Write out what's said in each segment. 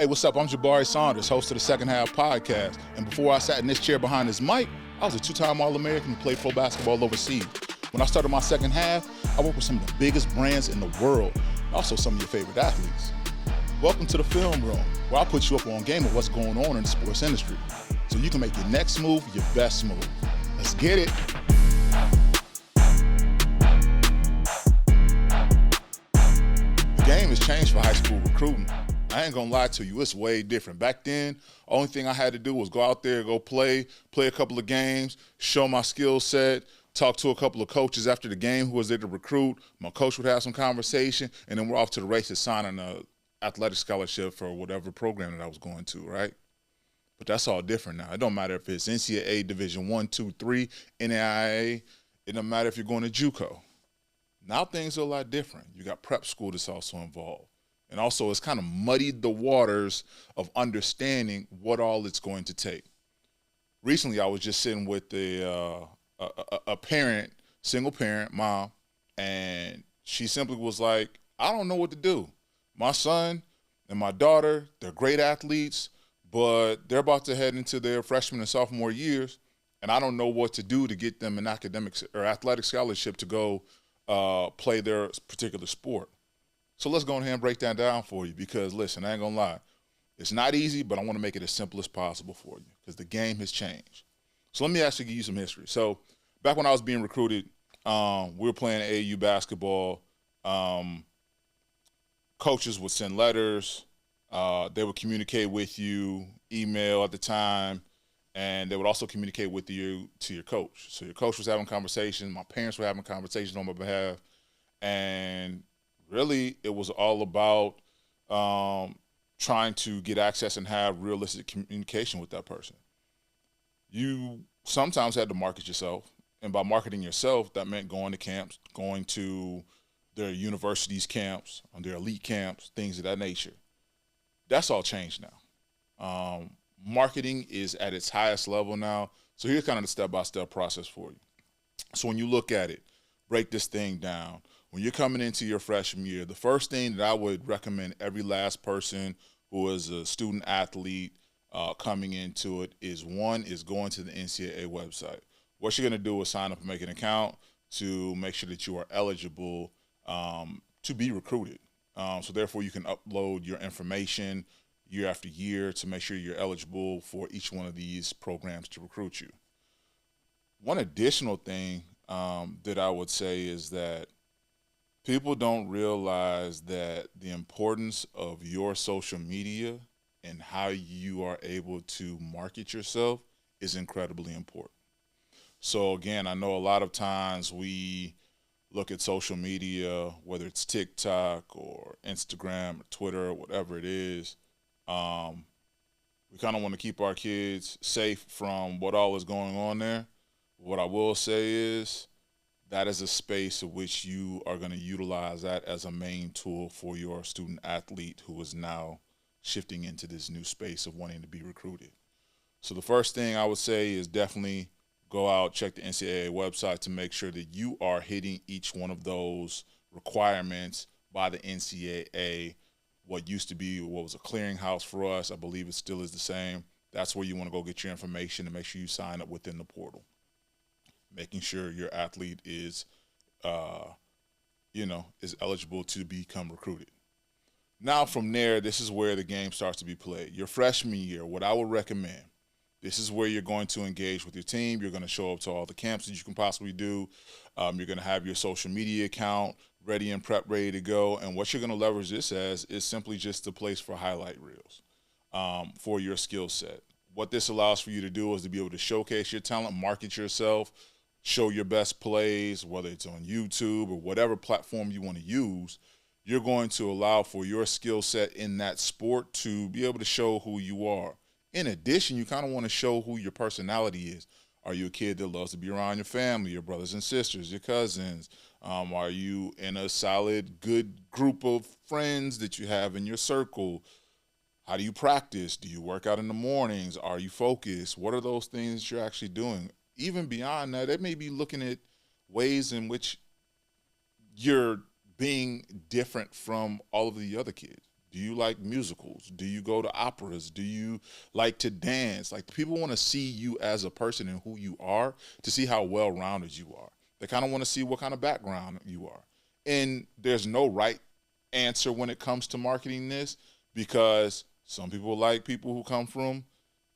Hey, what's up? I'm Jabari Saunders, host of the Second Half Podcast. And before I sat in this chair behind this mic, I was a two-time All-American who played pro basketball overseas. When I started my second half, I worked with some of the biggest brands in the world, and also some of your favorite athletes. Welcome to the Film Room, where I'll put you up on game of what's going on in the sports industry, so you can make your next move your best move. Let's get it. The game has changed for high school recruiting. I ain't gonna lie to you, it's way different. Back then, only thing I had to do was go out there, go play a couple of games, show my skill set, talk to a couple of coaches after the game who was there to recruit. My coach would have some conversation, and then we're off to the races signing an athletic scholarship for whatever program that I was going to, right? But that's all different now. It don't matter if it's NCAA Division I, II, III, NAIA. It don't matter if you're going to JUCO. Now things are a lot different. You got prep school that's also involved. And also, it's kind of muddied the waters of understanding what all it's going to take. Recently, I was just sitting with a parent, single parent, mom, and she simply was like, I don't know what to do. My son and my daughter, they're great athletes, but they're about to head into their freshman and sophomore years, and I don't know what to do to get them an academic or athletic scholarship to go play their particular sport. So let's go ahead and break that down for you because, listen, I ain't going to lie. It's not easy, but I want to make it as simple as possible for you because the game has changed. So let me actually give you some history. So back when I was being recruited, we were playing AAU basketball. Coaches would send letters. They would communicate with you, email at the time, and they would also communicate with you to your coach. So your coach was having conversations. My parents were having conversations on my behalf, and really, it was all about trying to get access and have realistic communication with that person. You sometimes had to market yourself, and by marketing yourself, that meant going to camps, going to their universities' camps, their elite camps, things of that nature. That's all changed now. Marketing is at its highest level now. So here's kind of the step-by-step process for you. So when you look at it, break this thing down. When you're coming into your freshman year, the first thing that I would recommend every last person who is a student athlete coming into it is going to the NCAA website. What you're going to do is sign up and make an account to make sure that you are eligible to be recruited. So therefore, you can upload your information year after year to make sure you're eligible for each one of these programs to recruit you. One additional thing that I would say is that people don't realize that the importance of your social media and how you are able to market yourself is incredibly important. So again, I know a lot of times we look at social media, whether it's TikTok or Instagram or Twitter or whatever it is, we kind of want to keep our kids safe from what all is going on there. What I will say is that is a space in which you are going to utilize that as a main tool for your student athlete who is now shifting into this new space of wanting to be recruited. So the first thing I would say is definitely go out, check the NCAA website to make sure that you are hitting each one of those requirements by the NCAA. What used to be what was a clearinghouse for us, I believe it still is the same. That's where you want to go get your information and make sure you sign up within the portal. Making sure your athlete is, is eligible to become recruited. Now from there, this is where the game starts to be played. Your freshman year, what I would recommend, this is where you're going to engage with your team. You're going to show up to all the camps that you can possibly do. You're going to have your social media account ready and prep, ready to go. And what you're going to leverage this as is simply just a place for highlight reels for your skill set. What this allows for you to do is to be able to showcase your talent, market yourself, show your best plays, whether it's on YouTube or whatever platform you want to use. You're going to allow for your skill set in that sport to be able to show who you are. In addition, you kind of want to show who your personality is. Are you a kid that loves to be around your family, your brothers and sisters, your cousins? Are you in a solid, good group of friends that you have in your circle? How do you practice? Do you work out in the mornings? Are you focused? What are those things that you're actually doing? Even beyond that, they may be looking at ways in which you're being different from all of the other kids. Do you like musicals? Do you go to operas? Do you like to dance? Like, people want to see you as a person and who you are, to see how well-rounded you are. They kind of want to see what kind of background you are. And there's no right answer when it comes to marketing this, because some people like people who come from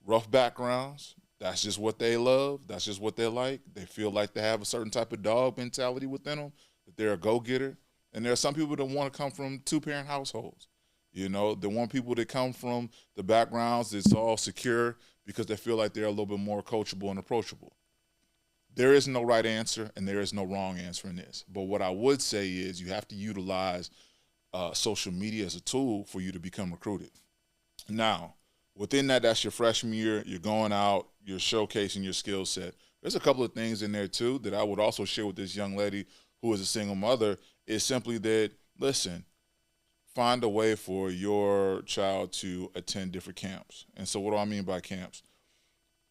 rough backgrounds. That's just what they love. That's just what they like. They feel like they have a certain type of dog mentality within them, that they're a go-getter. And there are some people that want to come from two-parent households. You know, they want people that come from the backgrounds that's all secure, because they feel like they're a little bit more coachable and approachable. There is no right answer and there is no wrong answer in this. But what I would say is, you have to utilize social media as a tool for you to become recruited. Now, within that, that's your freshman year. You're going out, you're showcasing your skill set. There's a couple of things in there too that I would also share with this young lady who is a single mother, is simply that, listen, find a way for your child to attend different camps. And so what do I mean by camps?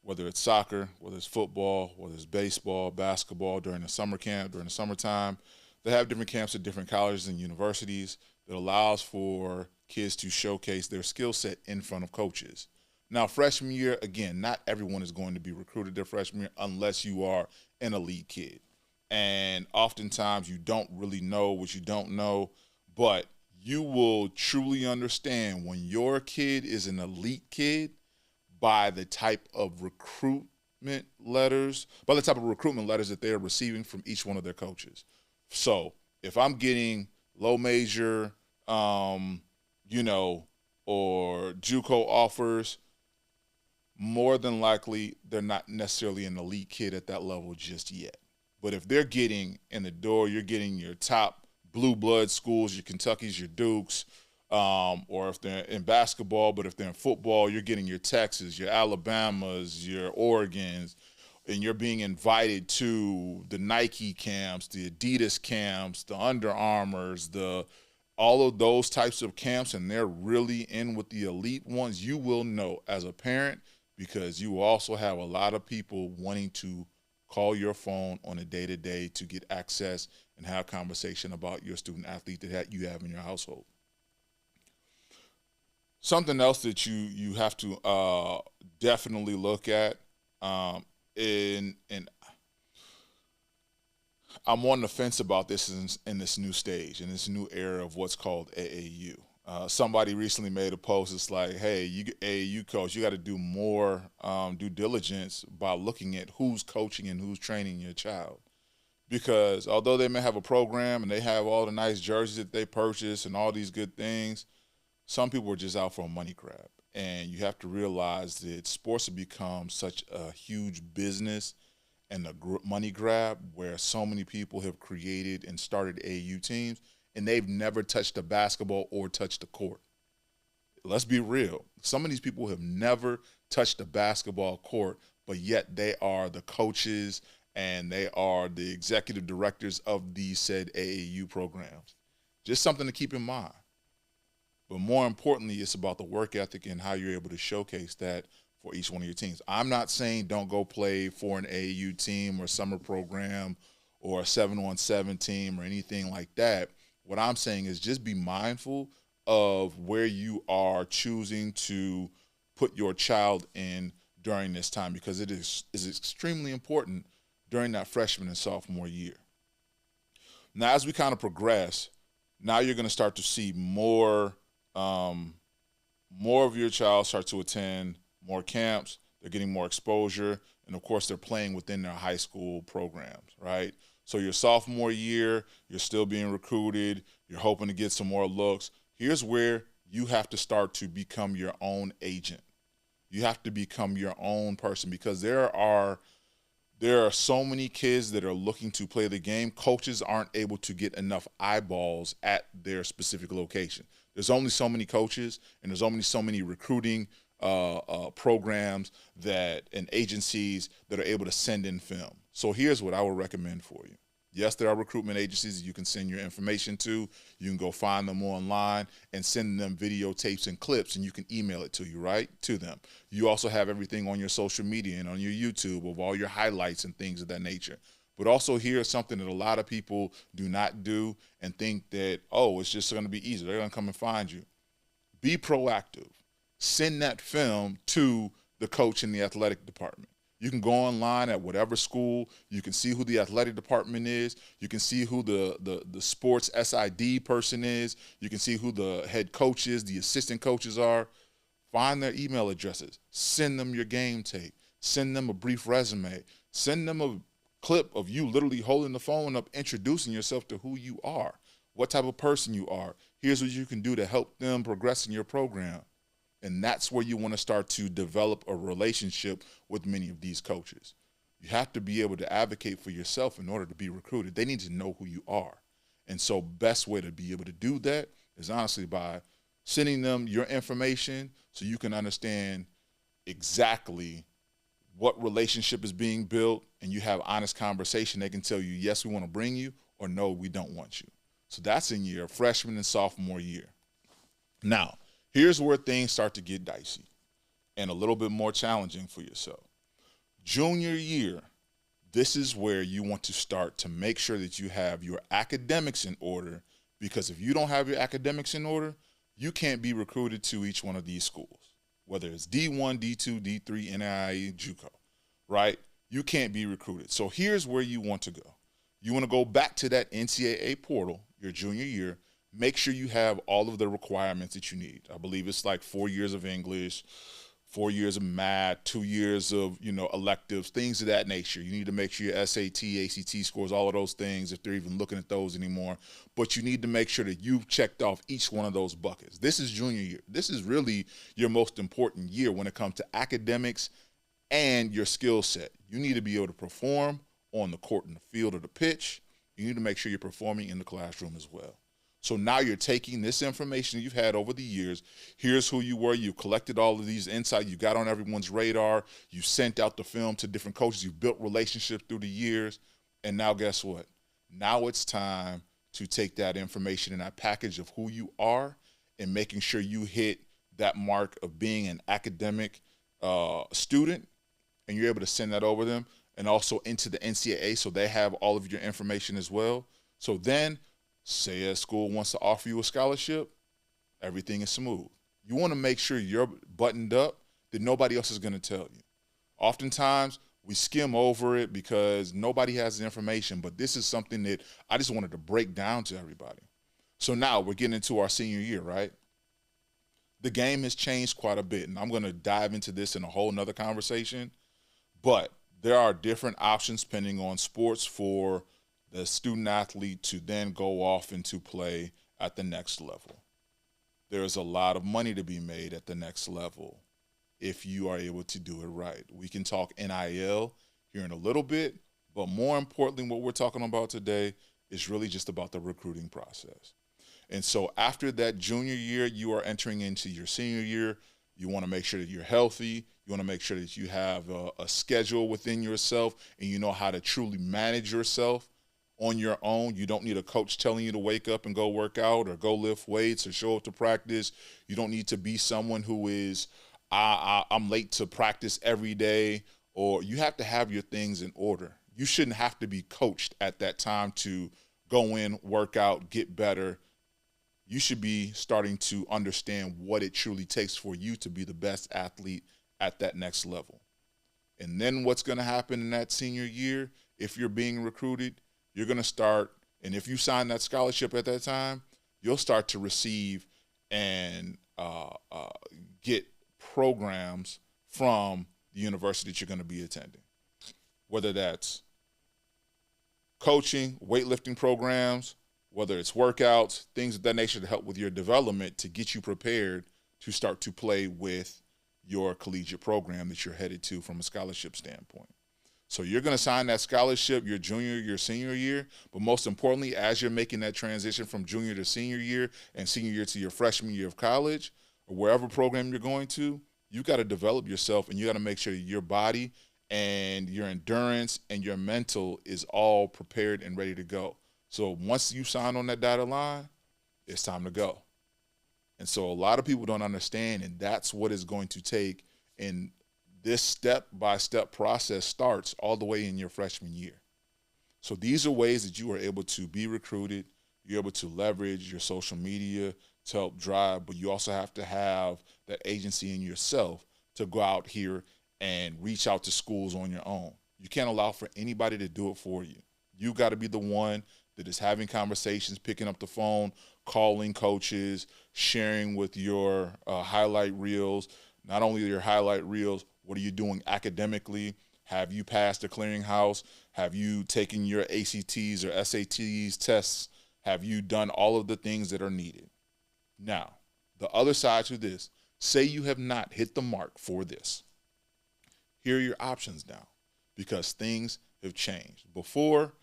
Whether it's soccer, whether it's football, whether it's baseball, basketball, during the summer camp, during the summertime, they have different camps at different colleges and universities that allows for kids to showcase their skill set in front of coaches. Now, freshman year, again, not everyone is going to be recruited their freshman year unless you are an elite kid. And oftentimes you don't really know what you don't know, but you will truly understand when your kid is an elite kid by the type of recruitment letters, that they are receiving from each one of their coaches. So if I'm getting low major, or JUCO offers, more than likely they're not necessarily an elite kid at that level just yet. But if they're getting in the door, you're getting your top blue blood schools, your Kentuckys, your Dukes, or if they're in basketball, but if they're in football, you're getting your Texas, your Alabamas, your Oregons, and you're being invited to the Nike camps, the Adidas camps, the Under Armours, all of those types of camps, and they're really in with the elite ones, you will know as a parent, because you also have a lot of people wanting to call your phone on a day-to-day to get access and have a conversation about your student athlete that you have in your household. Something else that you have to definitely look at, and I'm on the fence about this in this new stage, in this new era of what's called AAU. Somebody recently made a post. It's like, hey, AAU coach, you got to do more due diligence by looking at who's coaching and who's training your child. Because although they may have a program and they have all the nice jerseys that they purchase and all these good things, some people are just out for a money grab. And you have to realize that sports have become such a huge business and a money grab, where so many people have created and started AAU teams, and they've never touched a basketball or touched a court. Let's be real. Some of these people have never touched a basketball court, but yet they are the coaches and they are the executive directors of these said AAU programs. Just something to keep in mind. But more importantly, it's about the work ethic and how you're able to showcase that for each one of your teams. I'm not saying don't go play for an AAU team or summer program or a 7-on-7 team or anything like that. What I'm saying is just be mindful of where you are choosing to put your child in during this time, because it is extremely important during that freshman and sophomore year. Now, as we kind of progress, now you're going to start to see more of your child start to attend more camps. They're getting more exposure, and of course they're playing within their high school programs, right? So your sophomore year, you're still being recruited, you're hoping to get some more looks. Here's where you have to start to become your own agent. You have to become your own person, because there are so many kids that are looking to play the game. Coaches aren't able to get enough eyeballs at their specific location. There's only so many coaches, and there's only so many recruiting programs and agencies that are able to send in film. So here's what I would recommend for you. Yes, there are recruitment agencies that you can send your information to. You can go find them online and send them videotapes and clips, and you can email it to them. You also have everything on your social media and on your YouTube of all your highlights and things of that nature. But also, here's something that a lot of people do not do and think that, oh, it's just going to be easy. They're going to come and find you. Be proactive. Send that film to the coach in the athletic department. You can go online at whatever school. You can see who the athletic department is. You can see who the sports SID person is. You can see who the head coach is, the assistant coaches are. Find their email addresses. Send them your game tape. Send them a brief resume. Send them a clip of you literally holding the phone up, introducing yourself to who you are, what type of person you are. Here's what you can do to help them progress in your program. And that's where you want to start to develop a relationship with many of these coaches. You have to be able to advocate for yourself in order to be recruited. They need to know who you are. And so best way to be able to do that is honestly by sending them your information so you can understand exactly what relationship is being built, and you have honest conversation. They can tell you, yes, we want to bring you, or no, we don't want you. So that's in your freshman and sophomore year. Now, here's where things start to get dicey and a little bit more challenging for yourself. Junior year, this is where you want to start to make sure that you have your academics in order, because if you don't have your academics in order, you can't be recruited to each one of these schools, whether it's D1, D2, D3, NAIA, JUCO, right? You can't be recruited. So here's where you want to go. You want to go back to that NCAA portal your junior year. Make sure you have all of the requirements that you need. I believe it's like 4 years of English, 4 years of math, 2 years of, electives, things of that nature. You need to make sure your SAT, ACT scores, all of those things, if they're even looking at those anymore. But you need to make sure that you've checked off each one of those buckets. This is junior year. This is really your most important year when it comes to academics and your skill set. You need to be able to perform on the court, in the field, or the pitch. You need to make sure you're performing in the classroom as well. So now you're taking this information you've had over the years. Here's who you were. You collected all of these insights. You got on everyone's radar. You sent out the film to different coaches. You built relationships through the years. And now guess what? Now it's time to take that information and that package of who you are and making sure you hit that mark of being an academic student, and you're able to send that over to them, and also into the NCAA so they have all of your information as well. So then, say a school wants to offer you a scholarship, everything is smooth. You want to make sure you're buttoned up, that nobody else is going to tell you. Oftentimes, we skim over it because nobody has the information, but this is something that I just wanted to break down to everybody. So now we're getting into our senior year, right? The game has changed quite a bit, and I'm going to dive into this in a whole nother conversation, but there are different options depending on sports for the student athlete to then go off into play at the next level. There's a lot of money to be made at the next level if you are able to do it right. We can talk NIL here in a little bit, but more importantly, what we're talking about today is really just about the recruiting process. And so after that junior year, you are entering into your senior year. You want to make sure that you're healthy. You want to make sure that you have a schedule within yourself, and you know how to truly manage yourself on your own. You don't need a coach telling you to wake up and go work out or go lift weights or show up to practice. You don't need to be someone who is, I'm late to practice every day, or you have to have your things in order. You shouldn't have to be coached at that time to go in, work out, get better. You should be starting to understand what it truly takes for you to be the best athlete at that next level. And then what's going to happen in that senior year, if you're being recruited, you're going to start, and if you sign that scholarship at that time, you'll start to receive and get programs from the university that you're going to be attending, whether that's coaching, weightlifting programs, whether it's workouts, things of that nature to help with your development to get you prepared to start to play with your collegiate program that you're headed to from a scholarship standpoint. So you're going to sign that scholarship your junior, your senior year, but most importantly, as you're making that transition from junior to senior year and senior year to your freshman year of college or wherever program you're going to, you got to develop yourself, and you got to make sure your body and your endurance and your mental is all prepared and ready to go. So once you sign on that dotted line, it's time to go. And so a lot of people don't understand, and that's what it's going to take. And this step-by-step process starts all the way in your freshman year. So these are ways that you are able to be recruited. You're able to leverage your social media to help drive, but you also have to have that agency in yourself to go out here and reach out to schools on your own. You can't allow for anybody to do it for you. You got to be the one that is having conversations, picking up the phone, calling coaches, sharing with your highlight reels. Not only your highlight reels, what are you doing academically? Have you passed the clearinghouse? Have you taken your ACTs or SATs tests? Have you done all of the things that are needed? Now, the other side to this, say you have not hit the mark for this. Here are your options now, because things have changed. Before,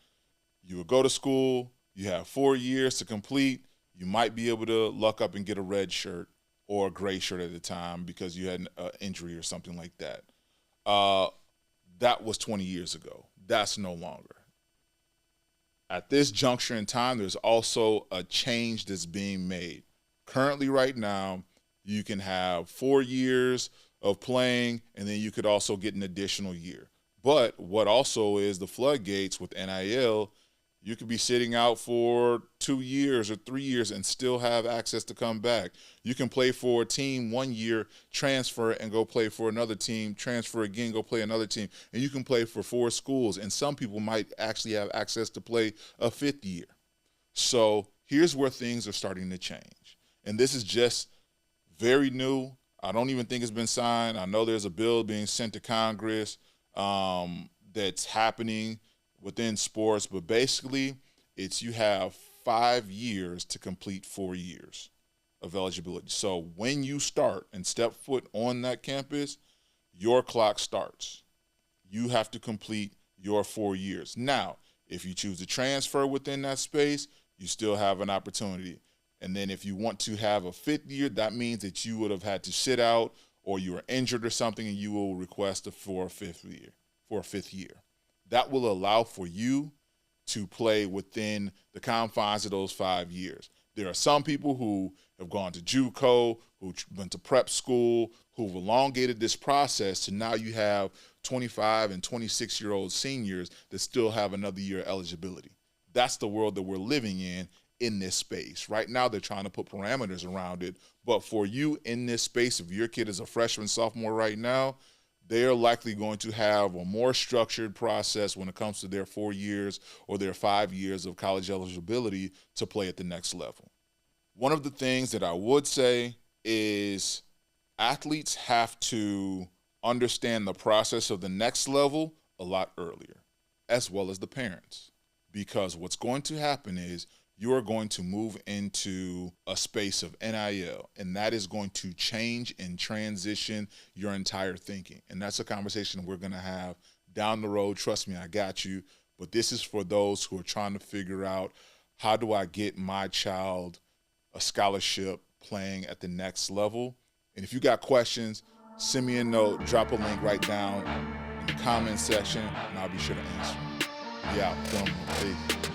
you would go to school, you have 4 years to complete, you might be able to luck up and get a red shirt or a gray shirt at the time because you had an injury or something like that. That was 20 years ago. That's no longer. At this juncture in time, there's also a change that's being made. Currently, right now, you can have 4 years of playing, and then you could also get an additional year. But what also is the floodgates with NIL, you could be sitting out for 2 years or 3 years and still have access to come back. You can play for a team 1 year, transfer and go play for another team, transfer again, go play another team. And you can play for 4 schools. And some people might actually have access to play a 5th year. So here's where things are starting to change. And this is just very new. I don't even think it's been signed. I know there's a bill being sent to Congress that's happening within sports, but basically it's you have 5 years to complete 4 years of eligibility. So when you start and step foot on that campus, your clock starts. You have to complete your 4 years. Now, if you choose to transfer within that space, you still have an opportunity. And then if you want to have a 5th year, that means that you would have had to sit out or you were injured or something, and you will request for a 5th year. That will allow for you to play within the confines of those 5 years. There are some people who have gone to JUCO, who went to prep school, who've elongated this process to now you have 25 and 26-year-old seniors that still have another year of eligibility. That's the world that we're living in this space. Right now, they're trying to put parameters around it. But for you in this space, if your kid is a freshman, sophomore right now, they're likely going to have a more structured process when it comes to their 4 years or their 5 years of college eligibility to play at the next level. One of the things that I would say is athletes have to understand the process of the next level a lot earlier, as well as the parents. Because what's going to happen is you are going to move into a space of NIL, and that is going to change and transition your entire thinking. And that's a conversation we're going to have down the road. Trust me, I got you. But this is for those who are trying to figure out, how do I get my child a scholarship playing at the next level? And if you got questions, send me a note, drop a link right down in the comment section, and I'll be sure to answer. Yeah, film, peace.